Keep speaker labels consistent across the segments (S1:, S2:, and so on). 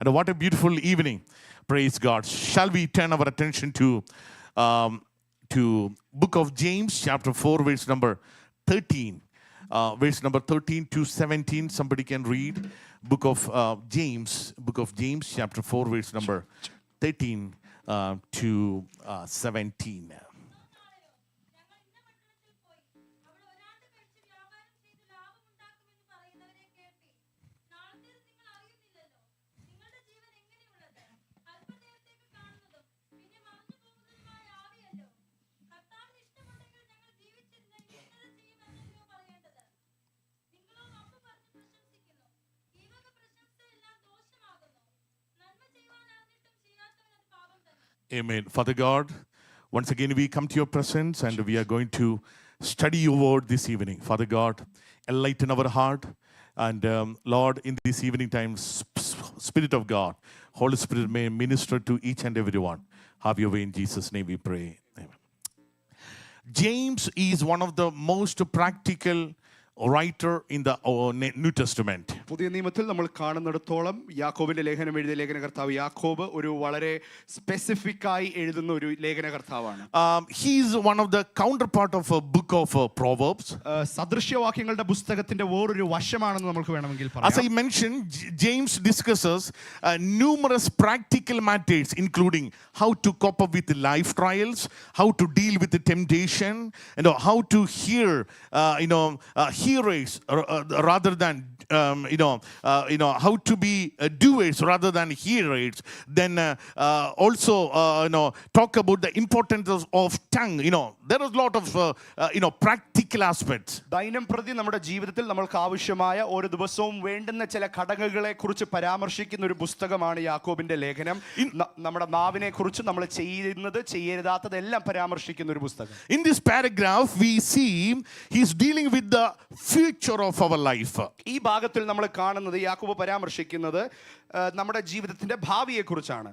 S1: And what a beautiful evening. Praise God. Shall we turn our attention to book of James, chapter 4, verse number 13. Verse number 13 to 17. Somebody can read. Book of James, chapter 4, verse number 13 to 17. Amen. Father God, once again we come to your presence and we are going to study your word this evening. Father God, enlighten our heart. And Lord, in this evening time, Spirit of God, Holy Spirit may minister to each and every one. Have your way in Jesus' name we pray. Amen. James is one of the most practical writer in the New Testament.
S2: പുതിയ നിയമത്തിൽ നമ്മൾ കാണുന്നിടത്തോളം യാക്കോബിന്റെ ലേഖനം എഴുതിയ ലേഖനകർത്താവ് യാക്കോബ് ഒരു വളരെ specific ആയി എഴുതുന്ന ഒരു ലേഖനകർത്താവാണ്.
S1: He is one of the counterpart of a book of Proverbs.
S2: സദൃശ്യവാക്യങ്ങളുടെ പുസ്തകത്തിന്റെ വേറൊരു വശമാണെന്ന് നമുക്ക് വേണമെങ്കിൽ പറയാം.
S1: As I mentioned, James discusses numerous practical matters, including how to cope up with life trials, how to deal with the temptation, how to hear, hearers rather than how to be doers rather than hearers. Then also talk about the importance of tongue. There is a lot of practical aspects.
S2: ദൈനം പ്രതി നമ്മുടെ ജീവിതത്തിൽ നമ്മൾക്ക് ആവശ്യമായ ഓരോ ദിവസവും വേണ്ടുന്ന ചില ഘടകങ്ങളെ കുറിച്ച് പരാമർശിക്കുന്ന ഒരു പുസ്തകമാണ് യാക്കോബിന്റെ ലേഖനം. നമ്മുടെ നാവിനെ കുറിച്ച് നമ്മൾ ചെയ്യുന്നത് ചെയ്യരുതാത്തതെല്ലാം പരാമർശിക്കുന്ന ഒരു പുസ്തകം.
S1: In this paragraph we see he is dealing with the future of our life.
S2: ഈ ഭാഗത്തിൽ നമ്മൾ കാണുന്നത് യാക്കോബ് പരാമർശിക്കുന്നത് നമ്മുടെ ജീവിതത്തിന്റെ ഭാവിയെ കുറിച്ചാണ്.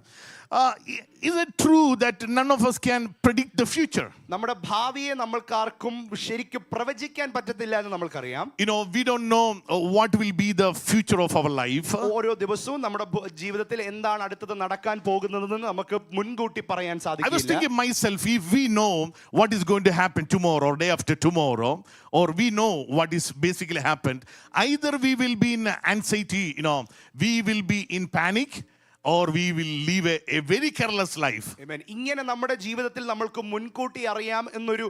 S1: Is it true that none of us can predict the future?
S2: നമ്മുടെ ഭാവിയെ നമ്മൾക്കാർക്കും ശരിക്കും പ്രവചിക്കാൻ പറ്റത്തില്ല എന്ന് നമ്മൾക്കറിയാം.
S1: We don't know what will be the future of our life.
S2: ഓരോ ദിവസവും നമ്മുടെ ജീവിതത്തിൽ എന്താണ് അടുത്തത് നടക്കാൻ പോകുന്നതെന്ന് നമുക്ക് മുൻകൂട്ടി പറയാൻ സാധിക്കില്ല.
S1: I was thinking myself, if we know what is going to happen tomorrow or day after tomorrow, or we know what is basically happened, either we will be in anxiety, we will be in panic, or we will live a very careless life.
S2: Amen. ഇങ്ങനെ നമ്മുടെ ജീവിതത്തിൽ നമ്മൾക്ക് മുൻകൂട്ടി അറിയാം എന്നൊരു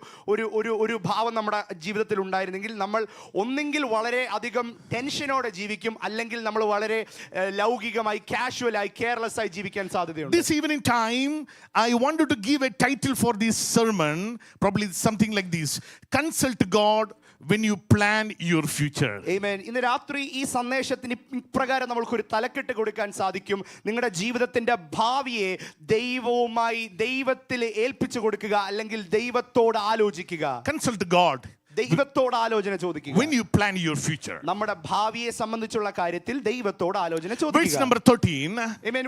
S2: ഒരു ഭാവം നമ്മുടെ ജീവിതത്തിൽ ഉണ്ടായിരുന്നെങ്കിൽ നമ്മൾ ഒന്നെങ്കിൽ വളരെ അധികം ടെൻഷനോടെ ജീവിക്കും, അല്ലെങ്കിൽ നമ്മൾ വളരെ ലൗകികമായി കാഷ്വലായി കെയർലെസ് ആയി ജീവിക്കാൻ സാധ്യതയുണ്ട്.
S1: This evening time I wanted to give a title for this sermon, probably something like this: Consult God when you plan your future.
S2: Amen. ഇന്ന് രാത്രി ഈ സന്ദേശത്തിന് ഇപ്രകാരം നമ്മൾക്കൊരു തലക്കെട്ട് കൊടുക്കാൻ സാധിക്കും: നിങ്ങളുടെ ജീവിതത്തിന്റെ ഭാവിയെ ദൈവത്തിൽ ഏൽപ്പിച്ചു കൊടുക്കുക, അല്ലെങ്കിൽ ദൈവത്തോട് ആലോചിക്കുക.
S1: Consult God.
S2: ദൈവത്തോട് ആലോചന ചോദിക്കുക.
S1: When you plan your future.
S2: നമ്മുടെ ഭാവിയെ സംബന്ധിച്ചുള്ള കാര്യത്തിൽ ദൈവത്തോട് ആലോചന ചോദിക്കുക.
S1: Verse number 13.
S2: Amen.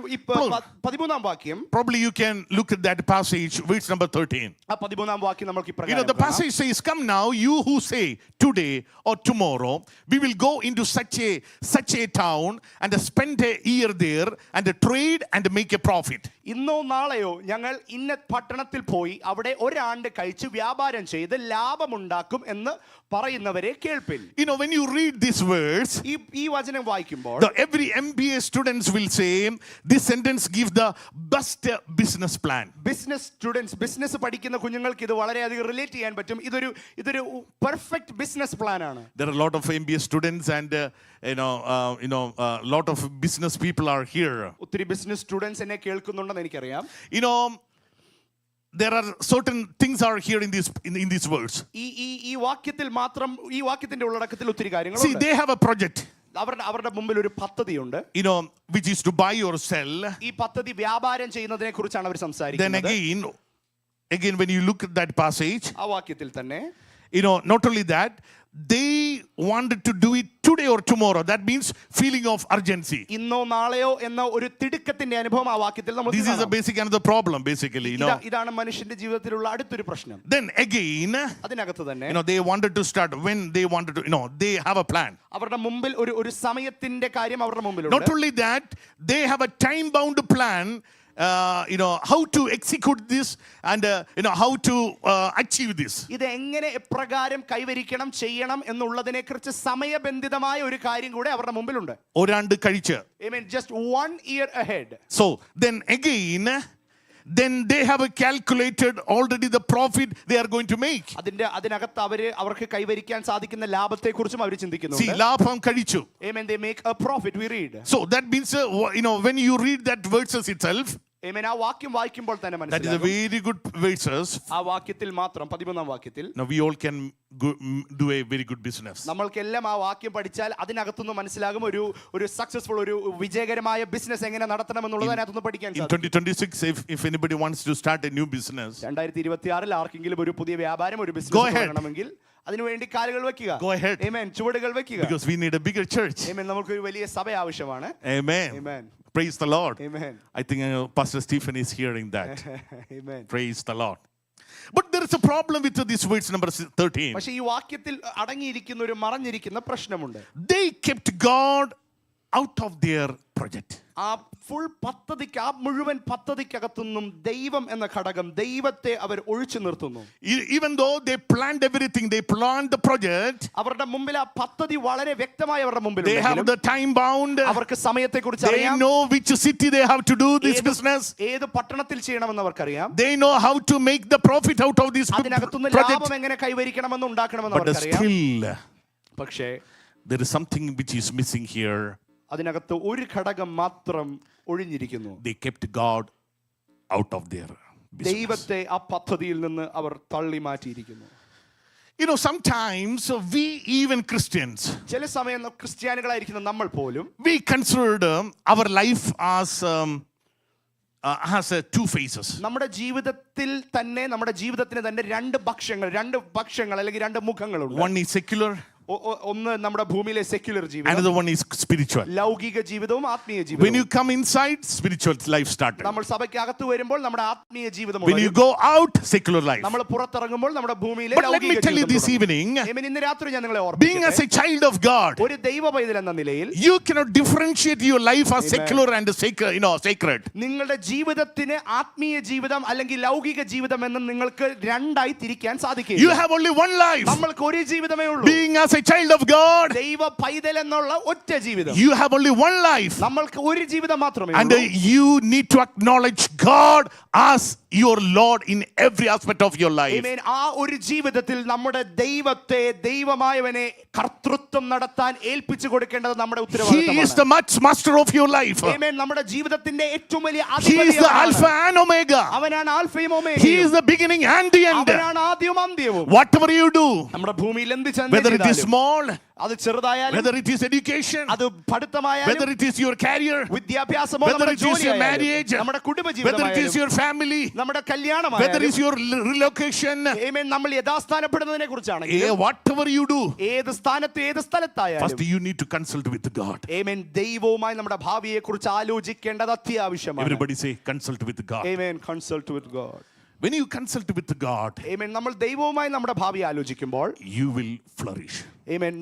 S2: 13ാം വാക്യം.
S1: Probably you can look at that passage, verse number 13.
S2: ആ 13ാം വാക്യം നമുക്ക് ഇപ്രകാരം.
S1: The passage says, "Come now, you who say today or tomorrow we will go into such a town and spend a year there and trade and make a profit."
S2: ഇന്നോ നാളെയോ ഞങ്ങൾ ഇന്ന പട്ടണത്തിൽ പോയി അവിടെ ഒരാണ്ട് കഴിച്ച് വ്യാപാരം ചെയ്ത് ലാഭമുണ്ടാക്കും എന്ന് പറയുന്നവരെ കേൾപ്പിൻ.
S1: When you read this verse,
S2: ഈ വചനം വായിക്കുമ്പോൾ
S1: every MBA students will say this sentence gives the best business plan.
S2: Business പഠിക്കുന്ന കുഞ്ഞുങ്ങൾക്ക് ഇത് വളരെയധികം റിലേറ്റ് ചെയ്യാൻ പറ്റും. ഇതൊരു പെർഫെക്റ്റ് ബിസിനസ് പ്ലാൻ ആണ്.
S1: There are a lot of MBA students and lot of business people are here.
S2: ഒത്തിരി business students എന്നെ കേൾക്കുന്നുണ്ടെന്ന് എനിക്കറിയാം.
S1: There are certain things are here in this verse.
S2: ഈ വാക്യത്തിൽ മാത്രം, ഈ വാക്യത്തിന്റെ ഉള്ളടക്കത്തിൽ ഒത്തിരി കാര്യങ്ങളുണ്ട്.
S1: See, they have a project.
S2: അവരുടെ മുമ്പിൽ ഒരു പദ്ധതിയുണ്ട്,
S1: which is to buy or sell.
S2: ഈ പദ്ധതി വ്യാപാരം ചെയ്യുന്നതിനെ കുറിച്ചാണ് അവർ സംസാരിക്കുന്നത്.
S1: Then again when you look at that passage,
S2: ആ വാക്യത്തിൽ തന്നെ
S1: not only that, they wanted to do it today or tomorrow. That means feeling of urgency.
S2: ഇന്നോ നാളെയോ എന്ന ഒരു തിടുക്കത്തിന്റെ അനുഭവം ആ വാക്യത്തിൽ നമുക്ക്
S1: This is a
S2: കാണാം.
S1: basic another problem, basically, you know.
S2: ഇതാണ് മനുഷ്യന്റെ ജീവിതത്തിലുള്ള അടുത്തൊരു പ്രശ്നം.
S1: Then again,
S2: അതിനകത്ത് തന്നെ
S1: they wanted to start when they wanted to, they have a plan.
S2: അവരുടെ മുമ്പിൽ ഒരു സമയത്തിന്റെ കാര്യം അവരുടെ മുമ്പിലുണ്ട്.
S1: Not only that, they have a time-bound plan. How to execute this and how to achieve this.
S2: ഇത് എങ്ങനെ എപ്രകാരം കൈവരിക്കണം ചെയ്യണം എന്നുള്ളതിനെ കുറിച്ച് സമയബന്ധിതമായ ഒരു കാര്യം കൂടെ അവരുടെ മുമ്പിലുണ്ട്.
S1: ഒരാണ്ട് കഴിച്ച്.
S2: I mean just 1 year ahead.
S1: So then again, then they have calculated already the profit they are going to make.
S2: അതിനകത്ത് അവർക്ക് കൈവരിക്കാൻ സാധിക്കുന്ന ലാഭത്തെ കുറിച്ചും അവർ ചിന്തിക്കുന്നുണ്ട്.
S1: See, ലാഭം കഴിച്ചു.
S2: Amen, they make a profit, we read.
S1: So that means when you read that verses itself,
S2: Amen, ആ വാക്യം വായിക്കുമ്പോൾ തന്നെ
S1: that is a
S2: മനസ്സിലാകും.
S1: very good verses.
S2: ആ വാക്യത്തിൽ മാത്രം 13ാം വാക്യത്തിൽ
S1: Now we all can do a very good business.
S2: നമ്മൾക്കെല്ലാം ആ വാക്യം പഠിച്ചാൽ അതിനകത്തുനിന്ന് മനസ്സിലാകും ഒരു സക്സസ്ഫുൾ ഒരു വിജയകരമായ ബിസിനസ് എങ്ങനെ നടത്തണം എന്നുള്ളത് അതിനകത്തുനിന്ന് പഠിക്കാൻ
S1: In
S2: സാധിക്കും.
S1: 2026, if anybody wants to start a new business,
S2: 2026 ആർക്കെങ്കിലും ഒരു പുതിയ വ്യാപാരം ഒരു
S1: Go
S2: ബിസിനസ്
S1: ahead.
S2: തുടങ്ങണമെങ്കിൽ അതിനുവേണ്ടി കാലുകൾ വെക്കുക.
S1: Go ahead.
S2: Amen, ചുവടുകൾ വെക്കുക.
S1: because we need a bigger church.
S2: Amen, നമുക്ക് ഒരു വലിയ സഭ ആവശ്യമാണ്.
S1: Amen.
S2: Amen.
S1: Praise the Lord.
S2: Amen.
S1: I think Pastor Stephen is hearing that.
S2: Amen.
S1: Praise the Lord. But there is a problem with this verse number 13.
S2: പക്ഷേ ഈ വാക്യത്തിൽ അടങ്ങിയിരിക്കുന്ന ഒരു മറഞ്ഞിരിക്കുന്ന പ്രശ്നമുണ്ട്.
S1: They kept God out of their project.
S2: ആ full പദ്ധതിക്ക്, ആ മുഴുവൻ പദ്ധതിക്കകത്തുനിന്നും ദൈവം എന്ന ഘടകം, ദൈവത്തെ അവർ ഒഴിച്ചു നിർത്തുന്നു.
S1: Even though they planned everything, they planned the project.
S2: അവരുടെ മുമ്പിൽ ആ പദ്ധതി വളരെ വ്യക്തമായി അവരുടെ മുമ്പിൽ
S1: They have the time bound.
S2: അവർക്ക് സമയത്തെക്കുറിച്ച്
S1: They
S2: അറിയാം.
S1: know which city they have to do this business.
S2: ഏത് പട്ടണത്തിൽ ചെയ്യണമെന്ന് അവർക്കറിയാം.
S1: They know how to make the profit out of this
S2: അതിനകത്തുനിന്ന്
S1: project.
S2: ലാഭം എങ്ങനെ കൈവരിക്കണമെന്ന് ഉണ്ടാക്കണമെന്ന്
S1: But
S2: അവർക്കറിയാം.
S1: still,
S2: പക്ഷേ
S1: there is something which is missing here.
S2: അതിനകത്ത് ഒരു ഘടകം മാത്രം ഒഴിഞ്ഞിരിക്കുന്നു.
S1: They kept God out of their business.
S2: ദൈവത്തെ ആ പദ്ധതിയിൽ നിന്ന് അവർ തള്ളി മാറ്റിയിരിക്കുന്നു.
S1: Sometimes we even Christians,
S2: ചില സമയം ക്രിസ്ത്യാനികളായിരിക്കുന്ന നമ്മൾ പോലും
S1: we consider our life as two faces.
S2: നമ്മുടെ ജീവിതത്തിന് തന്നെ രണ്ട് പക്ഷങ്ങൾ അല്ലെങ്കിൽ രണ്ട് മുഖങ്ങളുണ്ട്.
S1: One is secular,
S2: ഒന്ന് നമ്മുടെ ഭൂമിയിലെ സെക്യുലർ ജീവിതം,
S1: another one is spiritual.
S2: ലൗകിക ജീവിതവും ആത്മീയ
S1: When
S2: ജീവിതവും.
S1: you come inside, spiritual life started.
S2: നമ്മൾ സഭയ്ക്കകത്ത് വരുമ്പോൾ നമ്മുടെ ആത്മീയ ജീവിതം
S1: When you go out, secular life.
S2: നമ്മൾ പുറത്തിറങ്ങുമ്പോൾ നമ്മുടെ ഭൂമിയിലെ
S1: But let me tell you this evening,
S2: ഇന്ന് രാത്രി ഞാൻ നിങ്ങളെ
S1: being as
S2: ഓർമ്മിപ്പിക്കട്ടെ,
S1: a child of God,
S2: ഒരു ദൈവ പൈതൽ എന്ന നിലയിൽ
S1: you cannot differentiate your life as secular and sacred.
S2: നിങ്ങളുടെ ജീവിതത്തിന് ആത്മീയ ജീവിതം അല്ലെങ്കിൽ ലൗകിക ജീവിതം എന്ന് നിങ്ങൾക്ക് രണ്ടായി തിരിക്കാൻ സാധിക്കില്ല.
S1: You have only one life.
S2: നമ്മൾക്ക് ഒരു ജീവിതമേ ഉള്ളൂ.
S1: Being as a child of God,
S2: ദൈവ പൈതൽ എന്നുള്ള ഒറ്റ ജീവിതം.
S1: you have only one life.
S2: നമ്മൾക്ക് ഒരു ജീവിതം മാത്രമേ
S1: And
S2: ഉള്ളൂ.
S1: you need to acknowledge God as your Lord in every aspect of your life.
S2: Amen. ആ ഒരു ജീവിതത്തിൽ നമ്മുടെ ദൈവത്തെ, ദൈവമായവനെ കർത്തൃത്വം നടത്താൻ ഏൽപ്പിച്ചു കൊടുക്കേണ്ടത് നമ്മുടെ
S1: He is
S2: ഉത്തരവാദിത്തമാണ്.
S1: the master of your life.
S2: Amen. നമ്മുടെ ജീവിതത്തിന്റെ ഏറ്റവും വലിയ
S1: He is the
S2: അധിപതി
S1: Alpha and Omega.
S2: അവനാണ് ആൽഫയും
S1: He
S2: ഒമേഗയും.
S1: is the beginning and the end.
S2: അവനാണ് ആദ്യവും അന്ത്യവും.
S1: Whatever you do,
S2: നമ്മുടെ ഭൂമിയിൽ എന്ത്
S1: whether it is
S2: ചെയ്താലും,
S1: small,
S2: അത് ചെറുതായാലും,
S1: whether it is education,
S2: അത് പഠിത്തമായാലും,
S1: whether it is your career,
S2: വിദ്യാഭ്യാസമോ,
S1: whether
S2: നമ്മുടെ
S1: it is your
S2: ജോലിയായാലും,
S1: marriage,
S2: നമ്മുടെ
S1: whether it is
S2: കുടുംബജീവിതമായാലും,
S1: your family,
S2: നമ്മുടെ
S1: whether it
S2: കല്യാണമായാലും,
S1: is your relocation,
S2: Amen, നമ്മൾ യഥാസ്ഥാനപ്പെടുന്നതിനെ കുറിച്ചാണ്.
S1: whatever you do,
S2: ഏത് സ്ഥാനത്ത് ഏത്
S1: first
S2: സ്ഥലത്തായാലും,
S1: you need to consult with God.
S2: Amen, ദൈവവുമായി നമ്മുടെ ഭാവിയെ കുറിച്ച് ആലോചിക്കേണ്ടത് അത്യാവശ്യമാണ്.
S1: Everybody say consult with God.
S2: Amen, consult with God.
S1: When you consult with God,
S2: Amen, നമ്മൾ ദൈവവുമായി നമ്മുടെ ഭാവി ആലോചിക്കുമ്പോൾ,
S1: you will flourish.
S2: Amen,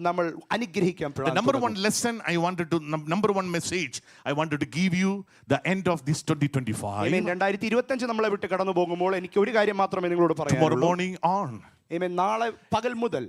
S2: നമ്മൾ അനുഗ്രഹിക്കാൻ
S1: The number one lesson I wanted to, number one message I wanted to give you the end of this 2025.
S2: Amen, 2025 നമ്മളെ വിട്ട് കടന്നു പോകുമ്പോൾ എനിക്ക് ഒരു കാര്യം മാത്രമേ നിങ്ങളോട്
S1: Tomorrow
S2: പറയാനുള്ളൂ.
S1: morning on,
S2: Amen, നാളെ പകൽ മുതൽ,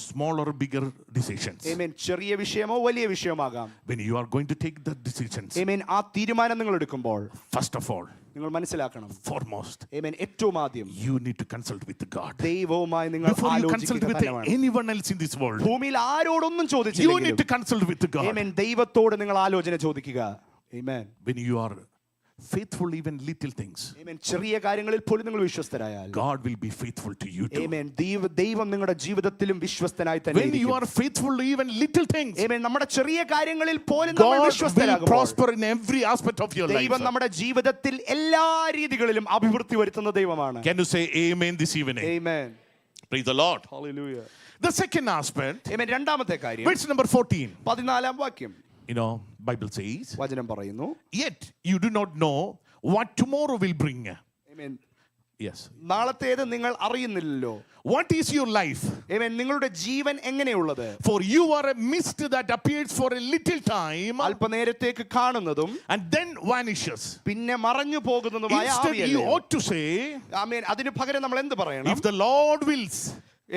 S1: small or bigger decisions.
S2: Amen, ചെറിയ വിഷയമോ വലിയ വിഷയമാകാം.
S1: When you are going to take the decisions,
S2: Amen, ആ തീരുമാനം നിങ്ങൾ എടുക്കുമ്പോൾ
S1: first of all,
S2: നിങ്ങൾ മനസ്സിലാക്കണം,
S1: foremost,
S2: Amen, ഏറ്റവും ആദ്യം
S1: you need to consult with God.
S2: ദൈവവുമായി നിങ്ങൾ
S1: Before you consult
S2: ആലോചിക്കുക
S1: with
S2: തന്നെ വേണം.
S1: anyone else in this world,
S2: ഭൂമിയിൽ ആരോടൊന്നും
S1: you need
S2: ചോദിച്ചില്ലെങ്കിലും,
S1: to consult with God.
S2: Amen, ദൈവത്തോട് നിങ്ങൾ ആലോചന ചോദിക്കുക. Amen.
S1: When you are faithful even little things,
S2: Amen, ചെറിയ കാര്യങ്ങളിൽ പോലും നിങ്ങൾ വിശ്വസ്തരായാൽ,
S1: God will be faithful to you too.
S2: Amen, ദൈവം നിങ്ങളുടെ ജീവിതത്തിലും വിശ്വസ്തനായി തന്നെ
S1: When you
S2: ഇരിക്കും.
S1: are faithful even little things,
S2: Amen, നമ്മുടെ ചെറിയ കാര്യങ്ങളിൽ പോലും നമ്മൾ
S1: God will
S2: വിശ്വസ്തരാകുമ്പോൾ,
S1: prosper in every aspect of your life.
S2: ദൈവം നമ്മുടെ ജീവിതത്തിൽ എല്ലാ രീതികളിലും അഭിവൃദ്ധി വരുത്തുന്ന ദൈവമാണ്.
S1: Can you say amen this evening?
S2: Amen.
S1: Praise the Lord.
S2: Hallelujah.
S1: The second aspect,
S2: Amen. രണ്ടാമത്തെ കാര്യം
S1: verse number 14.
S2: 14 വാക്യം
S1: Bible says,
S2: വചനം പറയുന്നു,
S1: yet you do not know what tomorrow will bring.
S2: Amen.
S1: Yes.
S2: നാളത്തേത് നിങ്ങൾ അറിയുന്നില്ലല്ലോ.
S1: What is your life?
S2: Amen. നിങ്ങളുടെ ജീവൻ എങ്ങനെയുള്ളത്?
S1: For you are a mist that appears for a little time
S2: അല്പനേരത്തേക്ക് കാണുന്നതും
S1: and then vanishes.
S2: പിന്നെ മറഞ്ഞു പോകുന്നതുമായ
S1: Instead, you
S2: ആവിയല്ലേ.
S1: ought to say,
S2: ആമേൻ. അതിന് പകരം നമ്മൾ എന്ത് പറയണം?
S1: if the Lord wills,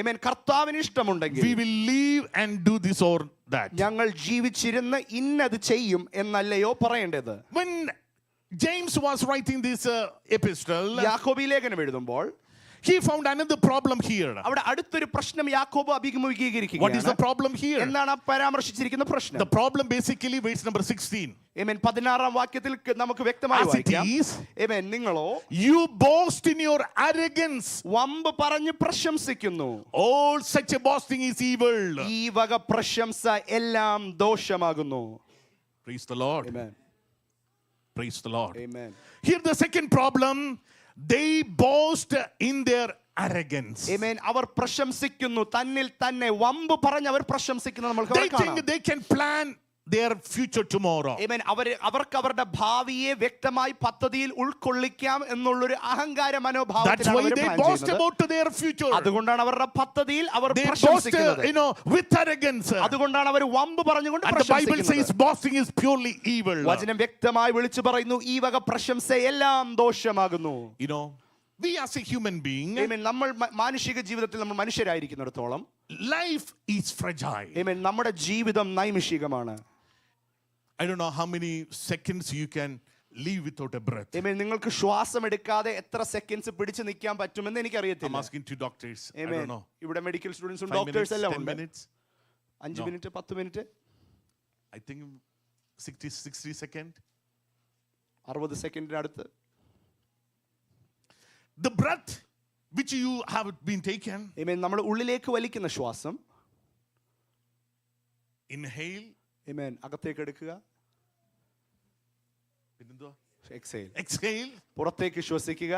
S2: ആമേൻ. കർത്താവിന് ഇഷ്ടമുണ്ടെങ്കിൽ
S1: we will live and do this or that.
S2: ഞങ്ങൾ ജീവിച്ചിരുന്ന് ഇന്നത് ചെയ്യും എന്നല്ലയോ പറയേണ്ടത്.
S1: When James was writing this epistle,
S2: യാക്കോബി ലേഖനം എഴുതുമ്പോൾ
S1: he found another problem here.
S2: അവിടെ അടുത്തൊരു പ്രശ്നം യാക്കോബ്
S1: What is the
S2: അഭിമുഖീകരിക്കുകയാണ്.
S1: problem here?
S2: എന്താണ് ആ പരാമർശിച്ചിരിക്കുന്ന പ്രശ്നം?
S1: The problem basically, verse number 16.
S2: ആമേൻ. 16 വാക്യത്തിൽ നമുക്ക് വ്യക്തമായി
S1: As it
S2: വായിക്കാം.
S1: is,
S2: ആമേൻ. നിങ്ങളോ
S1: you boast in your arrogance.
S2: വമ്പ് പറഞ്ഞ് പ്രശംസിക്കുന്നു.
S1: All such a boasting is evil.
S2: ഈ വക പ്രശംസ എല്ലാം ദോഷമാകുന്നു.
S1: Praise the Lord.
S2: Amen.
S1: Praise the Lord.
S2: Amen.
S1: Here the second problem, they boast in their arrogance.
S2: Amen. അവർ പ്രശംസിക്കുന്നു, തന്നിൽ തന്നെ വമ്പ് പറഞ്ഞ് അവർ പ്രശംസിക്കുന്നു. നമുക്ക്
S1: They think they can plan their future tomorrow.
S2: Amen. അവർക്ക് അവരുടെ ഭാവിയെ വ്യക്തമായി പദ്ധതിയിൽ ഉൾക്കൊള്ളിക്കാം എന്നുള്ളൊരു അഹങ്കാര
S1: That's
S2: മനോഭാവത്തിലാണ്
S1: why
S2: അവർ
S1: they
S2: പ്ലാൻ
S1: boast
S2: ചെയ്യുന്നത്.
S1: about their future.
S2: അതുകൊണ്ടാണ് അവരുടെ പദ്ധതിയിൽ അവർ
S1: They boast,
S2: പ്രശംസിക്കുന്നത്.
S1: with arrogance.
S2: അതുകൊണ്ടാണ് അവർ വമ്പ് പറഞ്ഞുകൊണ്ട്
S1: And the Bible says
S2: പ്രശംസിക്കുന്നത്.
S1: boasting is purely evil.
S2: വചനം വ്യക്തമായി വിളിച്ചു പറയുന്നു, ഈ വക പ്രശംസ എല്ലാം ദോഷമാകുന്നു.
S1: We as a human being,
S2: Amen. നമ്മൾ മാനുഷിക ജീവിതത്തിൽ നമ്മൾ മനുഷ്യരായിരിക്കുന്നിടത്തോളം
S1: life is fragile.
S2: Amen. നമ്മുടെ ജീവിതം നൈമിഷികമാണ്.
S1: I don't know how many seconds you can live without a breath.
S2: Amen. നിങ്ങൾക്ക് ശ്വാസം എടുക്കാതെ എത്ര സെക്കൻഡ്സ് പിടിച്ചു നിൽക്കാൻ പറ്റുമെന്ന്
S1: I'm
S2: എനിക്കറിയത്തില്ല.
S1: asking to doctors. I
S2: Amen.
S1: don't know.
S2: ഇവിടെ മെഡിക്കൽ സ്റ്റുഡൻസും
S1: 5 minutes,
S2: ഡോക്ടേഴ്സ് എല്ലാം
S1: 10
S2: ഉണ്ട്.
S1: minutes.
S2: 5
S1: No.
S2: Minute 10 minute
S1: I think 60 seconds.
S2: 60 സെക്കൻഡിനടുത്ത്.
S1: The breath which you have been taken,
S2: Amen. നമ്മൾ ഉള്ളിലേക്ക് വലിക്കുന്ന ശ്വാസം,
S1: inhale,
S2: Amen, അകത്തേക്ക് എടുക്കുക, എക്സേൽ,
S1: exhale.
S2: പുറത്തേക്ക് ശ്വസിക്കുക.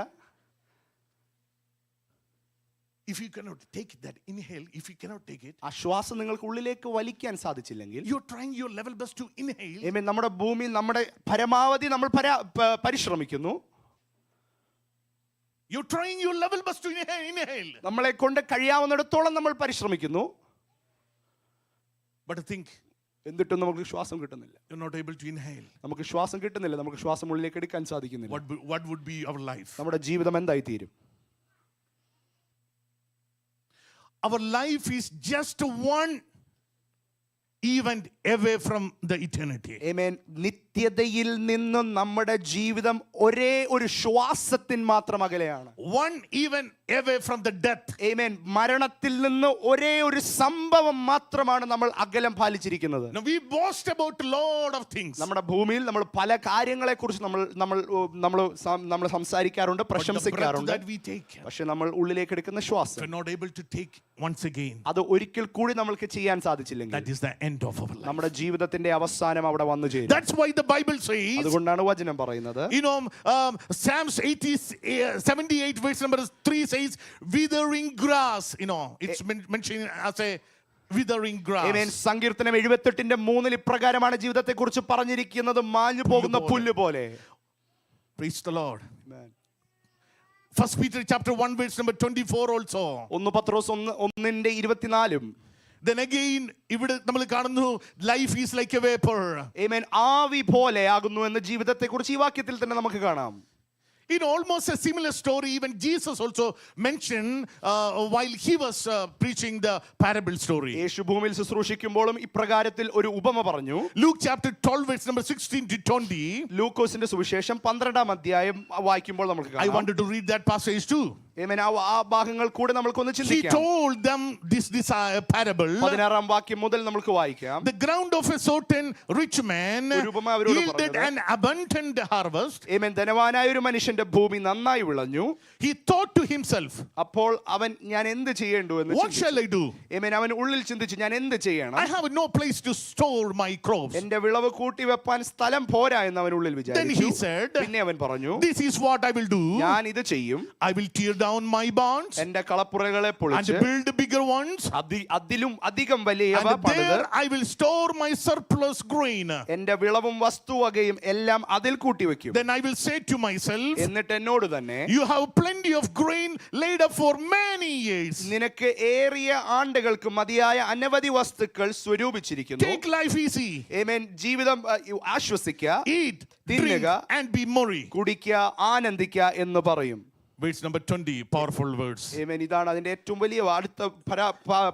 S1: If you cannot take that inhale, if you cannot take it,
S2: ആ ശ്വാസം നിങ്ങൾക്ക് ഉള്ളിലേക്ക് വലിക്കാൻ സാധിച്ചില്ലെങ്കിൽ,
S1: you're trying your level best to inhale.
S2: Amen, നമ്മുടെ ഭൂമിയിൽ നമ്മുടെ പരമാവധി നമ്മൾ പരിശ്രമിക്കുന്നു.
S1: You're trying your level best to inhale.
S2: നമ്മളെ കൊണ്ട് കഴിയാവുന്നിടത്തോളം നമ്മൾ പരിശ്രമിക്കുന്നു.
S1: But think,
S2: എന്നിട്ടും നമുക്ക് ശ്വാസം കിട്ടുന്നില്ല.
S1: you're not able to inhale.
S2: നമുക്ക് ശ്വാസം കിട്ടുന്നില്ല, നമുക്ക് ശ്വാസം ഉള്ളിലേക്ക് എടുക്കാൻ സാധിക്കുന്നില്ല.
S1: What would be our life?
S2: നമ്മുടെ ജീവിതം എന്തായി തീരും?
S1: Our life is just one event away from the eternity.
S2: Amen. നിത്യതയിൽ നിന്നും നമ്മുടെ ജീവിതം ഒരേ ഒരു ശ്വാസത്തിൽ മാത്രം അകലെയാണ്.
S1: One event away from the death.
S2: Amen. മരണത്തിൽ നിന്ന് ഒരേ ഒരു സംഭവം മാത്രമാണ് നമ്മൾ അകലം പാലിച്ചിരിക്കുന്നത്.
S1: Now we boast about a lot of things.
S2: നമ്മുടെ ഭൂമിയിൽ നമ്മൾ പല കാര്യങ്ങളെ കുറിച്ച് നമ്മൾ സംസാരിക്കാറുണ്ട്, പ്രശംസിക്കാറുണ്ട്.
S1: That we take,
S2: പക്ഷെ നമ്മൾ ഉള്ളിലേക്ക് എടുക്കുന്ന ശ്വാസം,
S1: we're not able to take once again.
S2: അത് ഒരിക്കൽ കൂടി നമ്മൾക്ക് ചെയ്യാൻ സാധിച്ചില്ലെങ്കിൽ
S1: That is the end of our life.
S2: നമ്മുടെ ജീവിതത്തിന്റെ അവസാനം അവിടെ വന്നു ചേരും.
S1: That's why the Bible says,
S2: അതുകൊണ്ടാണ് വചനം പറയുന്നത്,
S1: Psalms 78 verse number 3 says, withering grass. It's mentioned as a withering grass.
S2: Amen. സങ്കീർത്തനം 78:3 ഇപ്രകാരമാണ് ജീവിതത്തെ കുറിച്ച് പറഞ്ഞിരിക്കുന്നത്, മാഞ്ഞു പോകുന്ന പുല്ല് പോലെ.
S1: Praise the Lord.
S2: Amen.
S1: 1 Peter chapter 1 verse number 24 also.
S2: 1 Pathros 1:24.
S1: Then again, ഇവിടെ നമ്മൾ കാണുന്നു, life is like a vapor.
S2: Amen. ആവി പോലെ ആകുന്നു എന്ന ജീവിതത്തെ കുറിച്ച് ഈ വാക്യത്തിൽ തന്നെ നമുക്ക് കാണാം.
S1: Almost a similar story, even Jesus also mentioned while he was preaching the parable story.
S2: യേശു ഭൂമിയിൽ ശുശ്രൂഷിക്കുമ്പോഴും ഇപ്രകാരത്തിൽ ഒരു ഉപമ പറഞ്ഞു.
S1: Luke chapter 12 verse number 16 to 20.
S2: ലൂക്കോസിന്റെ സുവിശേഷം 12-ാം അധ്യായം വായിക്കുമ്പോൾ നമുക്ക്
S1: I
S2: കാണാം.
S1: wanted to read that passage too.
S2: Amen. ആ ഭാഗങ്ങൾ കൂടെ നമുക്കൊന്ന്
S1: He
S2: ചിന്തിക്കാം.
S1: told them this parable.
S2: 16-ാം വാക്യം മുതൽ നമുക്ക് വായിക്കാം.
S1: The ground of a certain rich man
S2: ഒരു ഉപമ അവരോട്
S1: yielded
S2: പറഞ്ഞത്,
S1: an abundant harvest.
S2: Amen. ധനവാനായ ഒരു മനുഷ്യന്റെ ഭൂമി നന്നായി വിളഞ്ഞു.
S1: He thought to himself,
S2: അപ്പോൾ അവൻ ഞാൻ എന്ത് ചെയ്യേണ്ടു എന്ന്
S1: what shall I do?
S2: Amen. അവൻ ഉള്ളിൽ ചിന്തിച്ചു, ഞാൻ എന്ത് ചെയ്യണം?
S1: I have no place to store my crops.
S2: എന്റെ വിളവ് കൂട്ടി വെപ്പാൻ സ്ഥലം പോരാ എന്ന് അവൻ ഉള്ളിൽ
S1: Then
S2: വിചാരിച്ചു.
S1: he said,
S2: പിന്നെ അവൻ പറഞ്ഞു,
S1: this is what I will do.
S2: ഞാൻ ഇത് ചെയ്യും.
S1: I will tear down my barns
S2: എന്റെ കളപ്പുരകളെ
S1: and
S2: പൊളിച്ച്
S1: build bigger ones.
S2: അതിലും അധികം വലിയവ
S1: And
S2: പണിത്
S1: there I will store my surplus grain.
S2: എന്റെ വിളവും വസ്തുവകയും എല്ലാം അതിൽ കൂട്ടിവെക്കും.
S1: Then I will say to myself,
S2: എന്നിട്ട് എന്നോട് തന്നെ,
S1: you have plenty of grain laid up for many years.
S2: നിനക്ക് ഏറിയ ആണ്ടുകൾക്ക് മതിയായ അനവധി വസ്തുക്കൾ സ്വരൂപിച്ചിരിക്കുന്നു.
S1: Take life easy.
S2: ആമേൻ. ജീവിതം ആശ്വസിക്കുക,
S1: Eat, drink,
S2: തിന്നുക,
S1: and be merry.
S2: കുടിക്കുക, ആനന്ദിക്കുക എന്ന് പറയും.
S1: Verse number 20, powerful words.
S2: ആമേൻ. ഇതാണ് അതിന്റെ ഏറ്റവും വലിയ അടുത്ത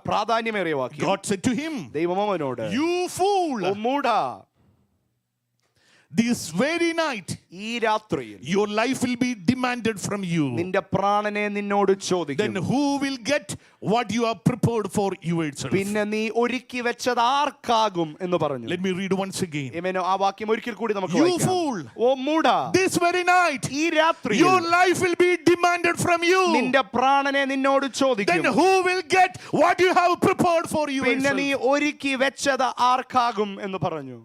S2: പ്രാധാന്യമേറിയ വാക്യം.
S1: God said to him,
S2: ദൈവം അവനോട്,
S1: you fool,
S2: oh മൂഢാ,
S1: this very night
S2: ഈ രാത്രിയിൽ
S1: your life will be demanded from you.
S2: നിന്റെ പ്രാണനെ നിന്നോട് ചോദിക്കും.
S1: Then who will get what you have prepared for yourself?
S2: പിന്നെ നീ ഒരുക്കി വെച്ചത് ആർക്കാകും എന്ന് പറഞ്ഞു.
S1: Let me read once again.
S2: ആമേൻ. ആ വാക്യം ഒരിക്കൽ കൂടി നമുക്ക്
S1: You
S2: വായിക്കാം.
S1: fool,
S2: oh മൂഢാ,
S1: this very night
S2: ഈ രാത്രിയിൽ
S1: your life will be demanded from you.
S2: നിന്റെ പ്രാണനെ നിന്നോട് ചോദിക്കും.
S1: Then who will get what you have prepared for
S2: പിന്നെ നീ
S1: yourself?
S2: ഒരുക്കി വെച്ചത് ആർക്കാകും എന്ന് പറഞ്ഞു.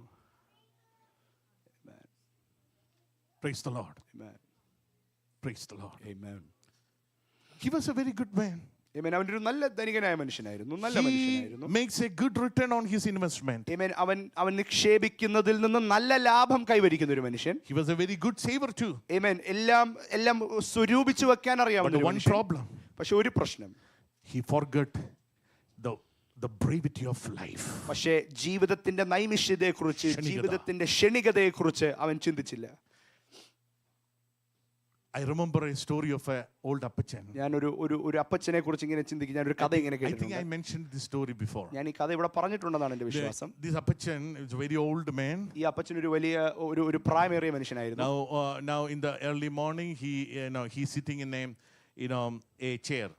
S1: Praise the Lord.
S2: Amen.
S1: Praise the Lord.
S2: Amen.
S1: He was a very good man.
S2: Amen. അവനൊരു നല്ല ധനികനായ മനുഷ്യനായിരുന്നു, നല്ല
S1: He
S2: മനുഷ്യനായിരുന്നു.
S1: makes a good return on his investment.
S2: Amen. അവൻ നിക്ഷേപിക്കുന്നതിൽ നിന്ന് നല്ല ലാഭം കൈവരിക്കുന്ന ഒരു മനുഷ്യൻ.
S1: He was a very good saver too.
S2: Amen. എല്ലാം സ്വരൂപിച്ചു വെക്കാൻ
S1: But
S2: അറിയാവുന്ന ഒരു
S1: one
S2: മനുഷ്യൻ.
S1: problem,
S2: പക്ഷെ ഒരു പ്രശ്നം,
S1: he forgot the brevity of life.
S2: പക്ഷേ ജീവിതത്തിന്റെ നൈമിഷ്യതയെക്കുറിച്ച്, ജീവിതത്തിന്റെ ക്ഷണികതയെക്കുറിച്ച് അവൻ ചിന്തിച്ചില്ല.
S1: I remember a story of an old Appachan.
S2: ഞാൻ ഒരു അപ്പച്ചനെ കുറിച്ച് ഇങ്ങനെ ചിന്തിക്കും. ഞാൻ ഒരു കഥ ഇങ്ങനെ
S1: I think I
S2: കേട്ടിട്ടുണ്ട്.
S1: mentioned this story before.
S2: ഞാൻ ഈ കഥ ഇവിടെ പറഞ്ഞിട്ടുണ്ടെന്നാണ് എന്റെ വിശ്വാസം.
S1: This Appachan is a very old man.
S2: ഈ അപ്പച്ചൻ ഒരു വലിയ ഒരു പ്രായമേറിയ മനുഷ്യനായിരുന്നു.
S1: Now in the early morning, he's sitting in a chair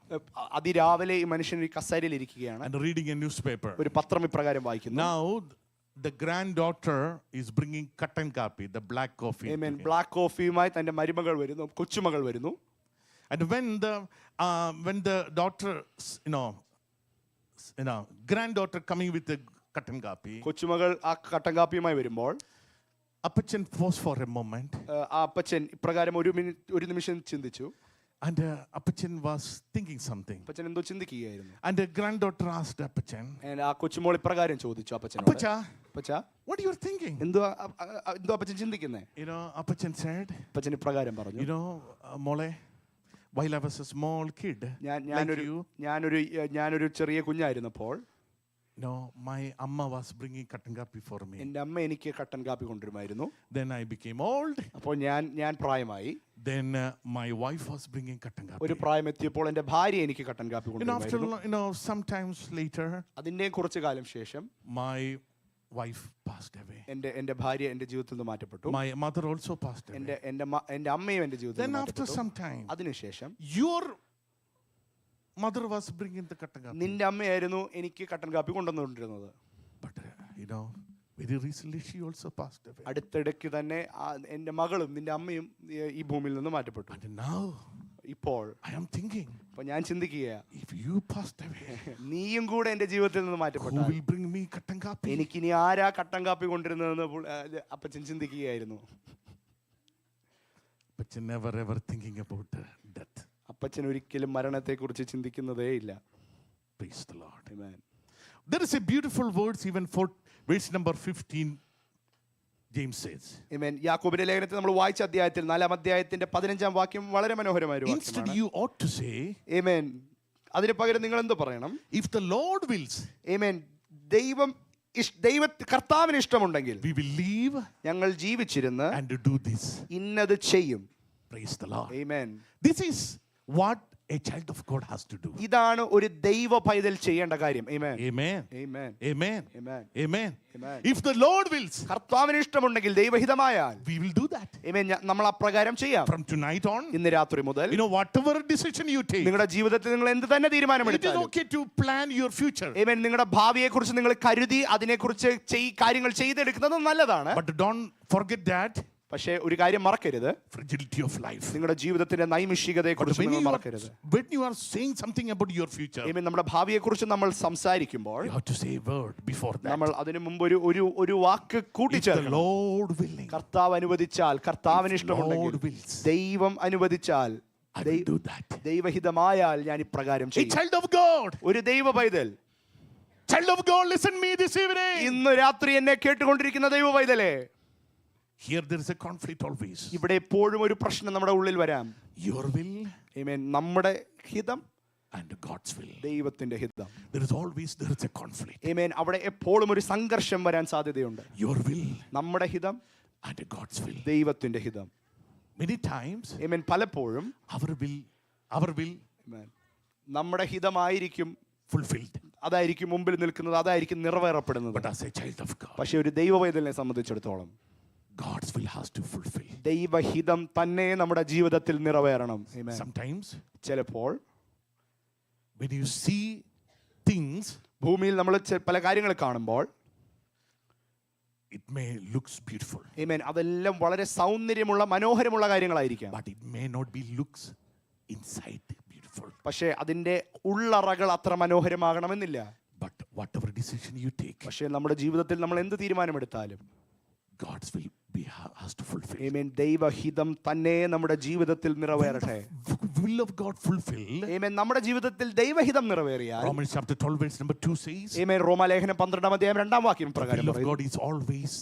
S2: അതിരാവിലെ ഈ മനുഷ്യൻ ഒരു കസേരയിൽ ഇരിക്കുകയാണ്,
S1: and reading a newspaper.
S2: ഒരു പത്രം ഇപ്രകാരം വായിക്കുന്നു.
S1: Now the granddaughter is bringing katan kapi, the black coffee.
S2: Amen. Black കോഫിയുമായി തന്റെ മരുമകൾ വരുന്നു, കൊച്ചുമകൾ വരുന്നു.
S1: And when the daughter, granddaughter coming with the katan kapi,
S2: കൊച്ചുമകൾ ആ കട്ടൻ കാപ്പിയുമായി വരുമ്പോൾ
S1: Appachan paused for a moment.
S2: ആ അപ്പച്ചൻ ഇപ്രകാരം ഒരു നിമിഷം ചിന്തിച്ചു.
S1: And Appachan was thinking something.
S2: അപ്പച്ചൻ എന്തോ ചിന്തിക്കുകയായിരുന്നു.
S1: And the granddaughter asked Appachan,
S2: ആ കൊച്ചുമോൾ ഇപ്രകാരം ചോദിച്ചു അപ്പച്ചനോട്,
S1: Appacha,
S2: അപ്പച്ചാ,
S1: what are you thinking?
S2: എന്തോ അപ്പച്ചൻ ചിന്തിക്കുന്നേ?
S1: Appachan said,
S2: അപ്പച്ചൻ ഇപ്രകാരം പറഞ്ഞു,
S1: Mole, while I was a small kid, like you,
S2: ഞാനൊരു ചെറിയ കുഞ്ഞായിരുന്നപ്പോൾ
S1: my amma was bringing katan kapi for me.
S2: എൻ്റെ അമ്മ എനിക്ക് കട്ടൻ കാപ്പി കൊണ്ടുവരുമായിരുന്നു.
S1: Then I became old.
S2: അപ്പോൾ ഞാൻ പ്രായമായി.
S1: Then my wife was bringing katan kapi.
S2: ഒരു പ്രായം എത്തിയപ്പോൾ എൻ്റെ ഭാര്യ എനിക്ക് കട്ടൻ കാപ്പി കൊണ്ടുവരുമായിരുന്നു.
S1: After sometimes later,
S2: അതിൻ്റെ കുറച്ചു കാലം ശേഷം
S1: my wife passed away.
S2: എൻ്റെ ഭാര്യ എൻ്റെ ജീവിതത്തിൽ നിന്ന് മാറ്റപ്പെട്ടു.
S1: My mother also passed away.
S2: എൻ്റെ അമ്മയും എൻ്റെ ജീവിതത്തിൽ
S1: Then
S2: നിന്ന്
S1: after
S2: മാറ്റപ്പെട്ടു.
S1: some time,
S2: അതിനുശേഷം
S1: your mother was bringing the katan kapi.
S2: നിന്റെ അമ്മയായിരുന്നു എനിക്ക് കട്ടൻ കാപ്പി കൊണ്ടുവന്നുകൊണ്ടിരുന്നത്.
S1: But very recently she also passed away.
S2: അടുത്തിടയ്ക്ക് തന്നെ എൻ്റെ മകളും നിന്റെ അമ്മയും ഈ ഭൂമിയിൽ നിന്ന് മാറ്റപ്പെട്ടു.
S1: And now
S2: ഇപ്പോൾ
S1: I am thinking,
S2: അപ്പോൾ ഞാൻ ചിന്തിക്കുകയാ,
S1: if you passed away,
S2: നീയും കൂടെ എൻ്റെ ജീവിതത്തിൽ നിന്ന്
S1: who
S2: മാറ്റപ്പെട്ടാൽ
S1: will bring me katan kapi?
S2: എനിക്കിനി ആരാ കട്ടൻ കാപ്പി കൊണ്ടിരുന്നതെന്ന് അപ്പച്ചൻ ചിന്തിക്കുകയായിരുന്നു.
S1: But you never ever thinking about death.
S2: അപ്പച്ചൻ ഒരിക്കലും മരണത്തെക്കുറിച്ച് ചിന്തിക്കുന്നതേ ഇല്ല.
S1: Praise the Lord.
S2: Amen.
S1: There is a beautiful words even for verse number 15. James says,
S2: Amen. യാക്കോബിന്റെ ലേഖനത്തിൽ നമ്മൾ വായിച്ച അധ്യായത്തിൽ 4-ാം അധ്യായത്തിന്റെ 15-ാം വാക്യം വളരെ മനോഹരമായ ഒരു
S1: instead
S2: വാക്യമാണ്.
S1: you ought to say,
S2: Amen. അതിന് പകരം നിങ്ങൾ എന്ത് പറയണം?
S1: if the Lord wills,
S2: Amen. കർത്താവിന് ഇഷ്ടമുണ്ടെങ്കിൽ
S1: we will live
S2: ഞങ്ങൾ ജീവിച്ചിരുന്ന്
S1: and do this.
S2: ഇന്നത് ചെയ്യും.
S1: Praise the Lord.
S2: Amen.
S1: This is what a child of God has to do.
S2: ഇതാണ് ഒരു ദൈവ പൈതൽ ചെയ്യേണ്ട കാര്യം. Amen.
S1: Amen.
S2: Amen.
S1: Amen.
S2: Amen.
S1: Amen.
S2: Amen.
S1: If the Lord wills,
S2: കർത്താവിന് ഇഷ്ടമുണ്ടെങ്കിൽ ദൈവഹിതമായാൽ
S1: we will do that.
S2: Amen. നമ്മൾ അപ്രകാരം ചെയ്യാം.
S1: From tonight on,
S2: ഇന്ന് രാത്രി മുതൽ
S1: whatever decision you take,
S2: നിങ്ങളുടെ ജീവിതത്തിൽ നിങ്ങൾ എന്ത് തന്നെ
S1: it is
S2: തീരുമാനമെടുത്താലും
S1: okay to plan your future.
S2: Amen. നിങ്ങളുടെ ഭാവിയെക്കുറിച്ച് നിങ്ങൾ കരുതി അതിനെക്കുറിച്ച് കാര്യങ്ങൾ ചെയ്തെടുക്കുന്നത് നല്ലതാണ്.
S1: But don't forget that
S2: പക്ഷേ ഒരു കാര്യം മറക്കരുത്,
S1: fragility of life.
S2: നിങ്ങളുടെ ജീവിതത്തിന്റെ നൈമിഷികതയെക്കുറിച്ച് നിങ്ങൾ മറക്കരുത്.
S1: When you are saying something about your future,
S2: Amen. നമ്മുടെ ഭാവിയെക്കുറിച്ച് നമ്മൾ സംസാരിക്കുമ്പോൾ
S1: you have to say a word before that.
S2: നമ്മൾ അതിനു മുമ്പ് ഒരു വാക്ക്
S1: If the
S2: കൂട്ടിച്ചേർക്കണം.
S1: Lord willing,
S2: കർത്താവ് അനുവദിച്ചാൽ, കർത്താവിന് ഇഷ്ടമുണ്ടെങ്കിൽ,
S1: Lord wills,
S2: ദൈവം അനുവദിച്ചാൽ,
S1: I will do that.
S2: ദൈവഹിതമായാൽ ഞാൻ ഇപ്രകാരം
S1: A
S2: ചെയ്യും.
S1: child of God,
S2: ഒരു ദൈവ പൈതൽ,
S1: child of God, listen me this evening.
S2: ഇന്ന് രാത്രി എന്നെ കേട്ടുകൊണ്ടിരിക്കുന്ന ദൈവ പൈതലേ,
S1: Here there is a conflict always.
S2: ഇവിടെ എപ്പോഴും ഒരു പ്രശ്നം നമ്മുടെ ഉള്ളിൽ വരാം.
S1: Your will
S2: ആമേൻ. നമ്മുടെ ഹിതം
S1: and God's will.
S2: ദൈവത്തിന്റെ ഹിതം.
S1: There is a conflict.
S2: ആമേൻ. അവിടെ എപ്പോഴും ഒരു സംഘർഷം വരാൻ സാധ്യതയുണ്ട്.
S1: Your will
S2: നമ്മുടെ ഹിതം
S1: and God's will.
S2: ദൈവത്തിന്റെ ഹിതം.
S1: Many times
S2: ആമേൻ. പലപ്പോഴും
S1: our will
S2: ആമേൻ, നമ്മുടെ ഹിതമായിരിക്കും
S1: fulfilled.
S2: അതായിരിക്കും മുമ്പിൽ നിൽക്കുന്നത്, അതായിരിക്കും നിറവേറപ്പെടുന്നത്.
S1: But as a child of God,
S2: പക്ഷെ ഒരു ദൈവ പൈതലിനെ സംബന്ധിച്ചിടത്തോളം
S1: God's will has to fulfill.
S2: ദൈവഹിതം തന്നെ നമ്മുടെ ജീവിതത്തിൽ നിറവേറണം. ആമേൻ.
S1: Sometimes
S2: ചിലപ്പോൾ
S1: when you see things,
S2: ഭൂമിയിൽ നമ്മൾ പല കാര്യങ്ങൾ കാണുമ്പോൾ
S1: it may looks beautiful,
S2: ആമേൻ, അതെല്ലാം വളരെ സൗന്ദര്യമുള്ള മനോഹരമുള്ള കാര്യങ്ങളായിരിക്കാം.
S1: but it may not be looks inside beautiful.
S2: പക്ഷേ അതിന്റെ ഉള്ളറകൾ അത്ര മനോഹരമാകണമെന്നില്ല.
S1: But whatever decision you take,
S2: പക്ഷേ നമ്മുടെ ജീവിതത്തിൽ നമ്മൾ എന്ത് തീരുമാനമെടുത്താലും
S1: God's will has to fulfill.
S2: ആമേൻ, ദൈവഹിതം തന്നെ നമ്മുടെ ജീവിതത്തിൽ നിറവേറട്ടെ.
S1: Will of God fulfill.
S2: ആമേൻ. നമ്മുടെ ജീവിതത്തിൽ ദൈവഹിതം നിറവേറിയാൽ,
S1: Romans chapter 12 verse number 2 says,
S2: ആമേൻ, റോമാലേഖനം 12-2
S1: the
S2: പ്രകാരം
S1: will of
S2: പറയുന്നു,
S1: God is always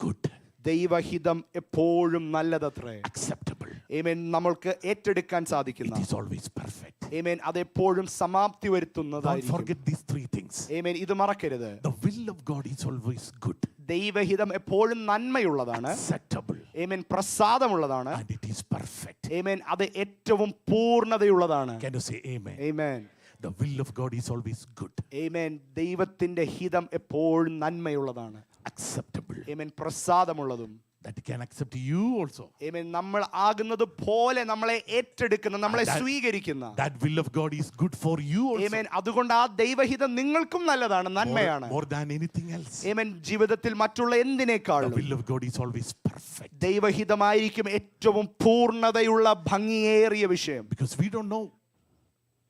S1: good,
S2: ദൈവഹിതം എപ്പോഴും നല്ലതത്രേ.
S1: acceptable.
S2: ആമേൻ. നമ്മൾക്ക് ഏറ്റെടുക്കാൻ
S1: It
S2: സാധിക്കുന്ന,
S1: is always perfect.
S2: ആമേൻ, അതെപ്പോഴും സമാപ്തി
S1: Don't
S2: വരുത്തുന്നതായിരിക്കും.
S1: forget these three things.
S2: ആമേൻ. ഇത് മറക്കരുത്.
S1: The will of God is always good,
S2: ദൈവഹിതം എപ്പോഴും നന്മയുള്ളതാണ്,
S1: acceptable,
S2: amen, പ്രസാദമുള്ളതാണ്,
S1: and it is perfect.
S2: ആമേൻ, അത് ഏറ്റവും പൂർണ്ണതയുള്ളതാണ്.
S1: Can you say amen?
S2: Amen.
S1: The will of God is always good,
S2: ആമേൻ. ദൈവത്തിന്റെ ഹിതം എപ്പോഴും നന്മയുള്ളതാണ്,
S1: acceptable,
S2: amen, പ്രസാദമുള്ളതും.
S1: that He can accept you also.
S2: ആമേൻ. നമ്മൾ ആകുന്നത് പോലെ നമ്മളെ ഏറ്റെടുക്കുന്ന, നമ്മളെ
S1: That-
S2: സ്വീകരിക്കുന്ന,
S1: That will of God is good for you also,
S2: ആമേൻ. അതുകൊണ്ട് ആ ദൈവഹിതം നിങ്ങൾക്കും നല്ലതാണ്, നന്മയാണ്.
S1: more than anything else.
S2: ആമേൻ. ജീവിതത്തിൽ മറ്റുള്ള
S1: The
S2: എന്തിനേക്കാളും
S1: will of God is always perfect,
S2: ദൈവഹിതമായിരിക്കും ഏറ്റവും പൂർണ്ണതയുള്ള ഭംഗിയേറിയ വിഷയം.
S1: because we don't know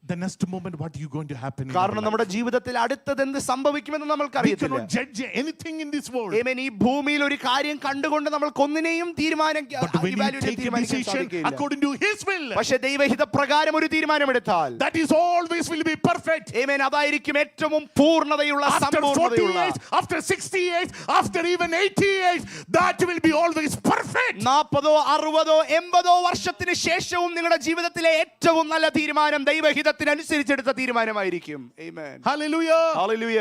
S1: the next moment what you going to happen in our
S2: കാരണം
S1: life.
S2: നമ്മുടെ ജീവിതത്തിൽ അടുത്തത് എന്ത് സംഭവിക്കുമെന്ന്
S1: We
S2: നമ്മൾക്കറിയത്തില്ല.
S1: cannot judge anything in this world.
S2: ആമേൻ. ഈ ഭൂമിയിൽ ഒരു കാര്യം കണ്ടുകൊണ്ട് നമ്മൾക്കൊന്നിനെയും
S1: But when you take a decision according to His will,
S2: പക്ഷെ ദൈവഹിത പ്രകാരം ഒരു തീരുമാനമെടുത്താൽ
S1: that is always will be perfect.
S2: ആമേൻ, അതായിരിക്കും ഏറ്റവും പൂർണ്ണതയുള്ള,
S1: After 40
S2: സമ്പൂർണ്ണതയുള്ള.
S1: years, after 60 years, after even 80 years, that will be always perfect.
S2: 40, 60, 80 വർഷത്തിന് ശേഷവും നിങ്ങളുടെ ജീവിതത്തിലെ ഏറ്റവും നല്ല തീരുമാനം ദൈവഹിതത്തിനനുസരിച്ചെടുത്ത തീരുമാനമായിരിക്കും. ആമേൻ.
S1: Hallelujah.
S2: Hallelujah.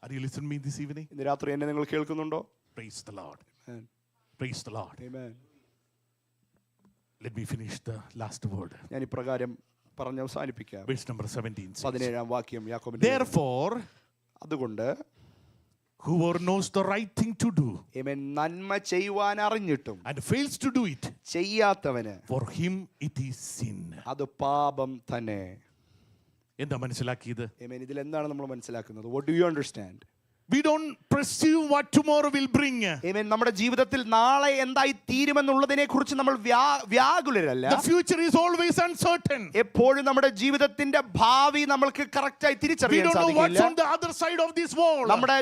S1: Are you listening to me this evening?
S2: ഇന്ന് രാത്രി എന്നെ നിങ്ങൾ കേൾക്കുന്നുണ്ടോ?
S1: Praise the Lord.
S2: Amen.
S1: Praise the Lord.
S2: Amen.
S1: Let me finish the last word.
S2: ഞാൻ ഇപ്രകാരം പറഞ്ഞ് അവസാനിപ്പിക്കാം.
S1: Verse number 17 says,
S2: 17 വാക്യം യാക്കോബിന്റെ.
S1: Therefore,
S2: അതുകൊണ്ട്
S1: whoever knows the right thing to do
S2: ആമേൻ, നന്മ ചെയ്യുവാൻ അറിഞ്ഞിട്ടും
S1: and fails to do it,
S2: ചെയ്യാത്തവന്
S1: for him it is sin.
S2: അത് പാപം തന്നെ.
S1: എന്താ മനസ്സിലാക്കിയത്?
S2: ആമേൻ. ഇതിൽ എന്താണ് നമ്മൾ മനസ്സിലാക്കുന്നത്? What do you understand?
S1: We don't perceive what tomorrow will bring.
S2: ആമേൻ. നമ്മുടെ ജീവിതത്തിൽ നാളെ എന്തായി തീരുമെന്നുള്ളതിനെ കുറിച്ച് നമ്മൾ വ്യാകുലരല്ല.
S1: The future is always uncertain.
S2: എപ്പോഴും നമ്മുടെ ജീവിതത്തിന്റെ ഭാവി നമ്മൾക്ക് കറക്റ്റായി
S1: We
S2: തിരിച്ചറിയാൻ
S1: don't know what's
S2: സാധിക്കില്ല.
S1: on the other side of this wall.
S2: നമ്മുടെ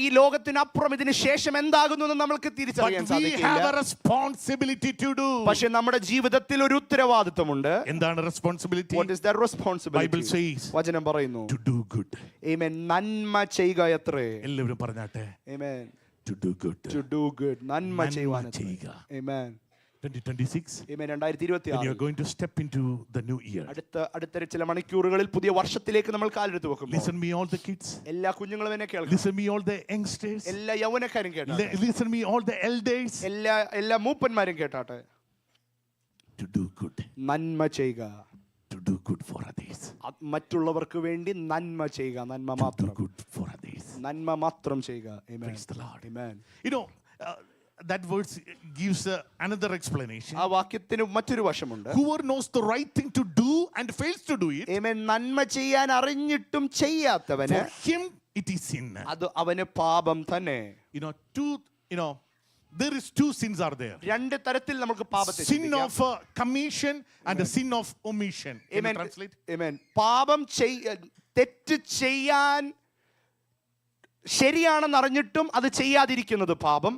S2: ഈ ലോകത്തിനപ്പുറം ഇതിന് ശേഷം എന്താകുന്നു എന്ന് നമ്മൾക്ക് തിരിച്ചറിയാൻ
S1: But we have a
S2: സാധിക്കില്ല.
S1: responsibility to do.
S2: പക്ഷെ നമ്മുടെ ജീവിതത്തിൽ ഒരു ഉത്തരവാദിത്വമുണ്ട്.
S1: എന്താണ് responsibility?
S2: What is that responsibility?
S1: Bible says
S2: വചനം പറയുന്നു,
S1: to do good.
S2: ആമേൻ, നന്മ ചെയ്യുക എത്രേ.
S1: എല്ലാവരും പറഞ്ഞാട്ടെ,
S2: ആമേൻ.
S1: to do good.
S2: To do good. നന്മ ചെയ്യുവാൻ എത്രേ.
S1: ചെയ്യുക.
S2: ആമേൻ.
S1: 2026,
S2: ആമേൻ.
S1: when you
S2: 2026
S1: are going to step into the new year,
S2: അടുത്ത ചില മണിക്കൂറുകളിൽ പുതിയ വർഷത്തിലേക്ക് നമ്മൾ കാലെടുത്ത് വെക്കും.
S1: listen me all the kids,
S2: എല്ലാ കുഞ്ഞുങ്ങളും എന്നെ കേൾക്കണം.
S1: listen me all the youngsters,
S2: എല്ലാ യൗവനക്കാരും കേട്ടാട്ടെ.
S1: listen me all the elders,
S2: എല്ലാ മൂപ്പന്മാരും കേട്ടാട്ടെ.
S1: to do good.
S2: നന്മ ചെയ്യുക.
S1: To do good for others.
S2: മറ്റുള്ളവർക്ക് വേണ്ടി നന്മ ചെയ്യുക. നന്മ
S1: To do
S2: മാത്രം.
S1: good for others.
S2: നന്മ മാത്രം ചെയ്യുക. ആമേൻ.
S1: Praise the Lord.
S2: Amen.
S1: You know, that verse gives another explanation.
S2: ആ വാക്യത്തിന് മറ്റൊരു വശമുണ്ട്.
S1: Whoever knows the right thing to do and fails to do it,
S2: ആമേൻ. നന്മ ചെയ്യാൻ അറിഞ്ഞിട്ടും ചെയ്യാത്തവന്
S1: for him it is sin.
S2: അത് അവന് പാപം തന്നെ.
S1: There is two sins are there.
S2: രണ്ട് തരത്തിൽ നമുക്ക് പാപത്തെ
S1: Sin
S2: ചിന്തിക്കാം.
S1: of commission and a sin of omission. Can you
S2: amen.
S1: translate?
S2: ആമേൻ. പാപം തെറ്റ് ചെയ്യാൻ ശരിയാണെന്ന് അറിഞ്ഞിട്ടും അത് ചെയ്യാതിരിക്കുന്നത് പാപം.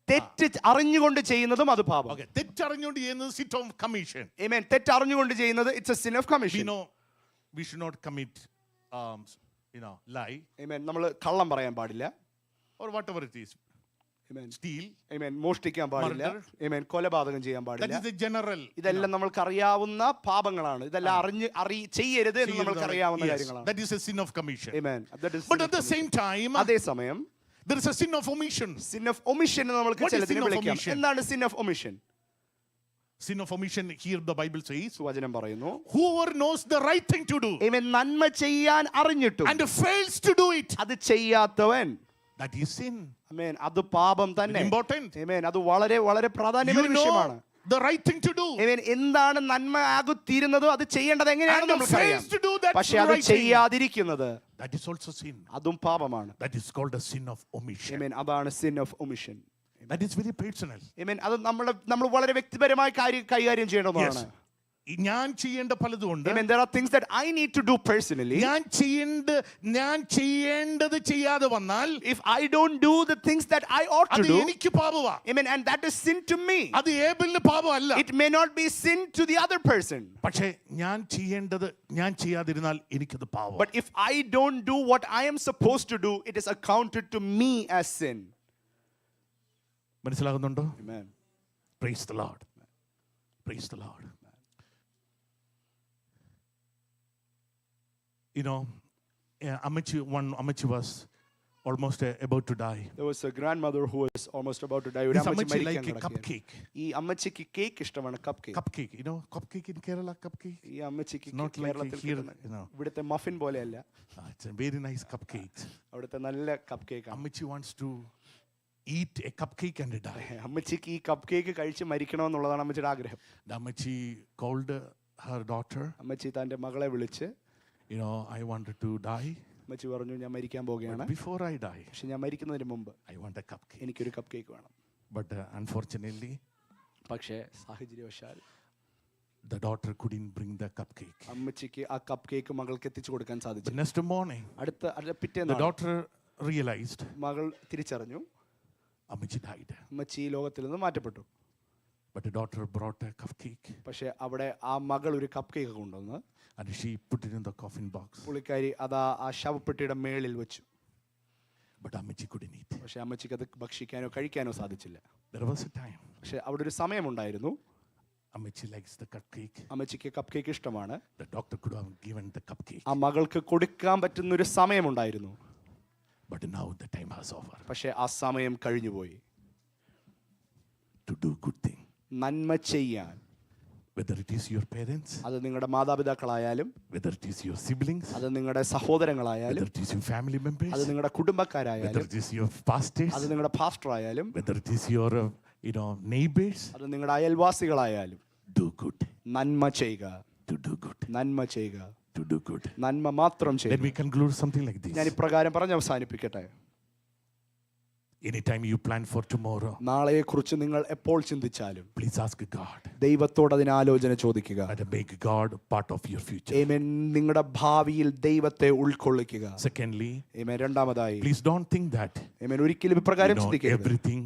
S2: തെറ്റ് അറിഞ്ഞുകൊണ്ട് ചെയ്യുന്നതും അത് പാപം.
S1: Okay. തെറ്ററിഞ്ഞുകൊണ്ട് ചെയ്യുന്നത് sin of commission.
S2: Amen. തെറ്റ് അറിഞ്ഞുകൊണ്ട് ചെയ്യുന്നത് it's a sin of
S1: We
S2: commission.
S1: know we should not commit, lie
S2: Amen. നമ്മൾ കള്ളം പറയാൻ പാടില്ല.
S1: or whatever it is.
S2: Amen.
S1: Steal.
S2: Amen. മോഷ്ടിക്കാൻ പാടില്ല.
S1: Murder.
S2: Amen. കൊലപാതകം ചെയ്യാൻ
S1: That
S2: പാടില്ല.
S1: is the general.
S2: ഇതെല്ലാം നമ്മൾക്ക് അറിയാവുന്ന പാപങ്ങളാണ്. ഇതെല്ലാം ചെയ്യരുത് എന്ന് നമ്മൾക്ക് അറിയാവുന്ന
S1: Yes,
S2: കാര്യങ്ങളാണ്.
S1: that is a sin of commission.
S2: Amen. That is
S1: But
S2: sin
S1: at
S2: of
S1: the
S2: commission.
S1: same time,
S2: അതേസമയം
S1: there is a sin of omission.
S2: sin of omission എന്ന് നമ്മൾക്ക്
S1: What is
S2: ചിലതിനെ
S1: sin of
S2: വിളിക്കാം.
S1: omission?
S2: എന്താണ് sin of omission?
S1: Sin of omission, here the Bible says,
S2: വചനം പറയുന്നു.
S1: whoever knows the right thing to do
S2: Amen. നന്മ ചെയ്യാൻ അറിഞ്ഞിട്ടും
S1: and fails to do it,
S2: അത് ചെയ്യാത്തവൻ,
S1: that is sin.
S2: Amen. അത് പാപം തന്നെ.
S1: Important.
S2: Amen. അത് വളരെ വളരെ പ്രാധാന്യമുള്ള
S1: You
S2: വിഷയമാണ്.
S1: know the right thing to do.
S2: Amen. എന്താണ് നന്മ ആകുത്തീരുന്നതോ അത് ചെയ്യേണ്ടത് എങ്ങനെയാണെന്ന്
S1: And
S2: നമുക്കറിയാം.
S1: fails to do that
S2: പക്ഷെ അത്
S1: right thing.
S2: ചെയ്യാതിരിക്കുന്നത്
S1: That is also sin.
S2: അതും പാപമാണ്.
S1: That is called a sin of omission.
S2: Amen. അതാണ് sin of omission.
S1: That is very personal.
S2: Amen. അത് നമ്മൾ വളരെ വ്യക്തിപരമായി കൈകാര്യം ചെയ്യേണ്ടതാണ്.
S1: ഞാൻ ചെയ്യേണ്ട പലതുകൊണ്ട്
S2: Amen. There are things that I need to do personally.
S1: ഞാൻ ചെയ്യേണ്ടത് ചെയ്യാതെ വന്നാൽ
S2: If I don't do the things that I ought to
S1: അത്
S2: do,
S1: എനിക്ക് പാപമാ.
S2: Amen, and that is sin to me.
S1: അത് ഏബലിന് പാപമല്ല.
S2: It may not be sin to the other person.
S1: പക്ഷേ ഞാൻ ചെയ്യാതിരുന്നാൽ എനിക്കത് പാപം.
S2: But if I don't do what I am supposed to do, it is accounted to me as sin.
S1: മനസ്സിലാകുന്നുണ്ടോ?
S2: Amen.
S1: Praise the Lord. Praise the Lord. Amachi was almost about to die.
S2: There was a grandmother who was almost about to die. ഒരു
S1: This
S2: അമ്മച്ചി
S1: Amachi
S2: മരിക്കാൻ
S1: like a
S2: കിടക്കുകയാണ്.
S1: cupcake.
S2: ഈ അമ്മച്ചിക്ക് cake ഇഷ്ടമാണ്. Cup
S1: Cupcake. Cupcake in Kerala, cupcake.
S2: ഈ അമ്മച്ചിക്ക്
S1: Not like
S2: കേരളത്തിൽ
S1: here,
S2: കിട്ടുന്ന ഇവിടുത്തെ മഫിൻ പോലെയല്ല.
S1: It's a very nice cupcake.
S2: അവിടുത്തെ നല്ല കപ്പ് കേക്ക് ആണ്.
S1: Amachi wants to eat a cupcake and die.
S2: അമ്മച്ചിക്ക് ഈ കപ്പ് കേക്ക് കഴിച്ച് മരിക്കണമെന്നുള്ളതാണ് അമ്മച്ചിയുടെ ആഗ്രഹം.
S1: The Amachi called her daughter.
S2: അമ്മച്ചി തന്റെ മകളെ വിളിച്ച്,
S1: I wanted to die.
S2: അമ്മച്ചി പറഞ്ഞു, ഞാൻ മരിക്കാൻ പോവുകയാണ്.
S1: Before I die,
S2: പക്ഷെ ഞാൻ മരിക്കുന്നതിന് മുമ്പ്
S1: I want a cupcake.
S2: എനിക്കൊരു കപ്പ് കേക്ക് വേണം.
S1: But unfortunately,
S2: പക്ഷേ സാഹചര്യവശാൽ
S1: the daughter couldn't bring the cupcake.
S2: അമ്മച്ചിക്ക് ആ കപ്പ് കേക്ക് മകൾക്ക് എത്തിച്ചു കൊടുക്കാൻ
S1: The
S2: സാധിച്ചു.
S1: next morning,
S2: അടുത്ത
S1: the
S2: പിറ്റേന്ന്
S1: daughter realized
S2: മകൾ തിരിച്ചറിഞ്ഞു,
S1: Amachi died.
S2: അമ്മച്ചി ഈ ലോകത്തിൽ നിന്ന് മാറ്റപ്പെട്ടു.
S1: But the daughter brought a cupcake
S2: പക്ഷെ അവിടെ ആ മകൾ ഒരു കപ്പ് കേക്ക് കൊണ്ടുവന്ന്
S1: and she put it in the coffin box.
S2: പുള്ളിക്കാരി അതാ ആ ശവപ്പെട്ടിയുടെ മേളിൽ വെച്ചു.
S1: But Amachi couldn't eat.
S2: പക്ഷെ അമ്മച്ചിക്ക് അത് ഭക്ഷിക്കാനോ കഴിക്കാനോ സാധിച്ചില്ല.
S1: There was a time.
S2: പക്ഷെ അവിടെ ഒരു സമയമുണ്ടായിരുന്നു.
S1: Amachi likes the cupcake.
S2: അമ്മച്ചിക്ക് കപ്പ് കേക്ക് ഇഷ്ടമാണ്.
S1: The doctor could have given the cupcake.
S2: ആ മകൾക്ക് കൊടുക്കാൻ പറ്റുന്ന ഒരു സമയമുണ്ടായിരുന്നു.
S1: But now the time has over.
S2: പക്ഷെ ആ സമയം കഴിഞ്ഞുപോയി.
S1: To do good thing.
S2: നന്മ ചെയ്യാൻ,
S1: Whether it is your parents,
S2: അത് നിങ്ങളുടെ മാതാപിതാക്കളായാലും,
S1: whether it is your siblings,
S2: അത് നിങ്ങളുടെ സഹോദരങ്ങളായാലും,
S1: whether it is your family members,
S2: അത് നിങ്ങളുടെ
S1: whether
S2: കുടുംബക്കാരായാലും,
S1: it is your pastors,
S2: അത് നിങ്ങളുടെ പാസ്റ്റർ ആയാലും,
S1: whether it is your neighbors,
S2: അത് നിങ്ങളുടെ അയൽവാസികളായാലും,
S1: do good.
S2: നന്മ ചെയ്യുക.
S1: To do good.
S2: നന്മ ചെയ്യുക.
S1: To do good.
S2: നന്മ മാത്രം
S1: Let
S2: ചെയ്യുക.
S1: me conclude something like this.
S2: ഞാൻ ഇപ്രകാരം പറഞ്ഞ് അവസാനിപ്പിക്കട്ടെ.
S1: Anytime you plan for tomorrow,
S2: നാളെയെക്കുറിച്ച് നിങ്ങൾ എപ്പോൾ ചിന്തിച്ചാലും
S1: please ask God
S2: ദൈവത്തോട് അതിന് ആലോചന ചോദിക്കുക.
S1: and make God part of your future.
S2: ആമേൻ. നിങ്ങളുടെ ഭാവിയിൽ ദൈവത്തെ ഉൾക്കൊള്ളിക്കുക.
S1: Secondly,
S2: ആമേൻ. രണ്ടാമതായി,
S1: please don't think that
S2: ആമേൻ, ഒരിക്കലും ഇപ്രകാരം ചിന്തിക്കരുത്
S1: everything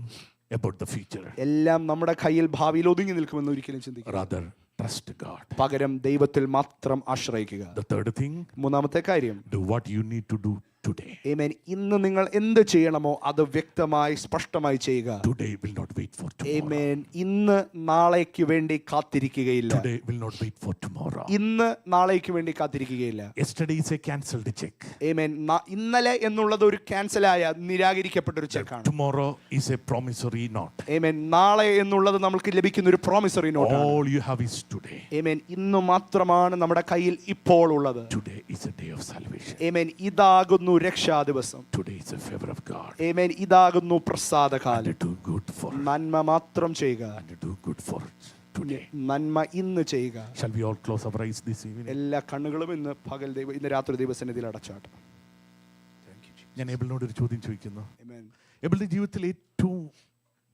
S1: about the future.
S2: എല്ലാം നമ്മുടെ കയ്യിൽ ഭാവിയിൽ ഒതുങ്ങി നിൽക്കുമെന്ന് ഒരിക്കലും ചിന്തിക്കരുത്.
S1: Rather, trust God.
S2: പകരം ദൈവത്തിൽ മാത്രം ആശ്രയിക്കുക.
S1: The third thing,
S2: മൂന്നാമത്തെ കാര്യം,
S1: do what you need to do today.
S2: Amen. ഇന്ന് നിങ്ങൾ എന്ത് ചെയ്യണമോ അത് വ്യക്തമായി സ്പഷ്ടമായി ചെയ്യുക.
S1: Today will not wait for tomorrow.
S2: ആമേൻ. ഇന്ന് നാളേക്ക് വേണ്ടി കാത്തിരിക്കുകയില്ല.
S1: Today will not wait for tomorrow.
S2: ഇന്ന് നാളേക്ക് വേണ്ടി കാത്തിരിക്കുകയില്ല.
S1: Yesterday is a cancelled check.
S2: ആമേൻ. ഇന്നലെ എന്നുള്ളത് ഒരു ക്യാൻസലായ നിരാകരിക്കപ്പെട്ട ഒരു ചെക്കാണ്.
S1: Tomorrow is a promissory note.
S2: ആമേൻ. നാളെ എന്നുള്ളത് നമുക്ക് ലഭിക്കുന്ന ഒരു പ്രോമിസറി നോട്ടാണ്.
S1: All you have is today.
S2: Amen. ഇന്ന് മാത്രമാണ് നമ്മുടെ കയ്യിൽ ഇപ്പോൾ ഉള്ളത്.
S1: Today is a day of salvation.
S2: ആമേൻ. ഇതാകുന്നു രക്ഷാ ദിവസം.
S1: Today is a favor of God.
S2: ആമേൻ. ഇതാകുന്നു പ്രസാദകാലം.
S1: And do good for.
S2: നന്മ മാത്രം ചെയ്യുക.
S1: And do good for today.
S2: നന്മ ഇന്ന് ചെയ്യുക.
S1: Shall we all close our eyes this evening?
S2: എല്ലാ കണ്ണുകളും ഇന്ന് രാത്രി ദൈവസന്നിധിയിൽ അടച്ചാട്ടെ.
S1: ഞാൻ ഏബിളിനോട് ഒരു ചോദ്യം ചോദിക്കുന്നു.
S2: ആമേൻ.
S1: ഏബിളിന്റെ ജീവിതത്തിൽ ഏറ്റവും